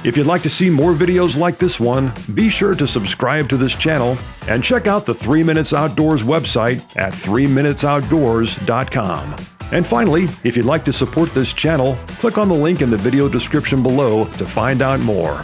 If you'd like to see more videos like this one, be sure to subscribe to this channel and check out the 3 Minutes Outdoors website at 3minutesoutdoors.com. And finally, if you'd like to support this channel, click on the link in the video description below to find out more.